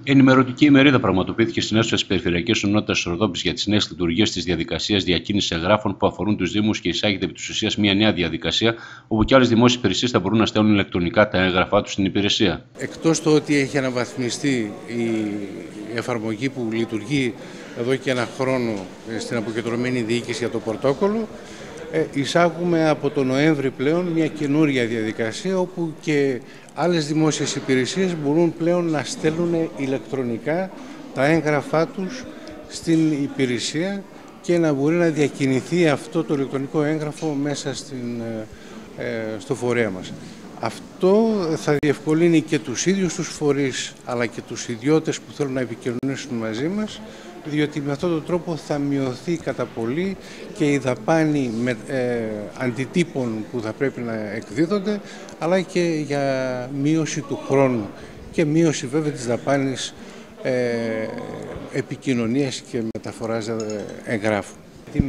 Ενημερωτική ημερίδα πραγματοποιήθηκε στην αίθουσα της Περιφερειακής Ενότητας Ροδόπης για τις νέες λειτουργίες της διαδικασίας διακίνησης εγγράφων που αφορούν τους Δήμους και εισάγεται επί της ουσίας μια νέα διαδικασία, όπου και άλλες δημόσιες υπηρεσίες θα μπορούν να στέλνουν ηλεκτρονικά τα έγγραφά τους στην υπηρεσία. Εκτός το ότι έχει αναβαθμιστεί η εφαρμογή που λειτουργεί εδώ και ένα χρόνο στην αποκεντρωμένη διοίκηση για το πρωτόκολλο, εισάγουμε από τον Νοέμβρη πλέον μια καινούρια διαδικασία όπου και άλλες δημόσιες υπηρεσίες μπορούν πλέον να στέλνουν ηλεκτρονικά τα έγγραφά τους στην υπηρεσία και να μπορεί να διακινηθεί αυτό το ηλεκτρονικό έγγραφο μέσα στο φορέα μας. Αυτό θα διευκολύνει και τους ίδιους τους φορείς αλλά και τους ιδιώτες που θέλουν να επικοινωνήσουν μαζί μας, διότι με αυτόν τον τρόπο θα μειωθεί κατά πολύ και η δαπάνη αντιτύπων που θα πρέπει να εκδίδονται, αλλά και για μείωση του χρόνου και μείωση βέβαια της δαπάνης επικοινωνίας και μεταφοράς εγγράφου.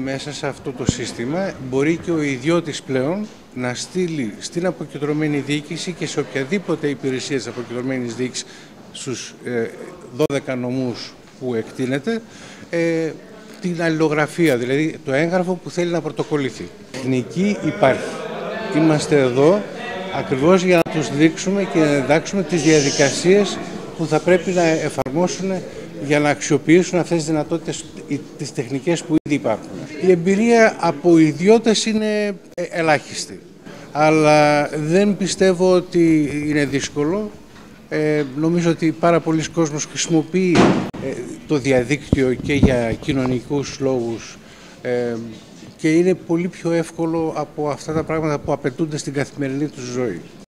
Μέσα σε αυτό το σύστημα μπορεί και ο ιδιώτης πλέον να στείλει στην αποκεντρωμένη διοίκηση και σε οποιαδήποτε υπηρεσία της αποκεντρωμένης διοίκησης στους 12 νομούς που εκτείνεται, την αλληλογραφία, δηλαδή το έγγραφο που θέλει να πρωτοκολληθεί. Τεχνική υπάρχει. Είμαστε εδώ ακριβώς για να τους δείξουμε και να εντάξουμε τις διαδικασίες που θα πρέπει να εφαρμόσουν για να αξιοποιήσουν αυτές τις δυνατότητες, τις τεχνικές που ήδη υπάρχουν. Η εμπειρία από ιδιώτες είναι ελάχιστη, αλλά δεν πιστεύω ότι είναι δύσκολο. Νομίζω ότι πάρα πολλοί κόσμος χρησιμοποιεί το διαδίκτυο και για κοινωνικούς λόγους και είναι πολύ πιο εύκολο από αυτά τα πράγματα που απαιτούνται στην καθημερινή τους ζωή.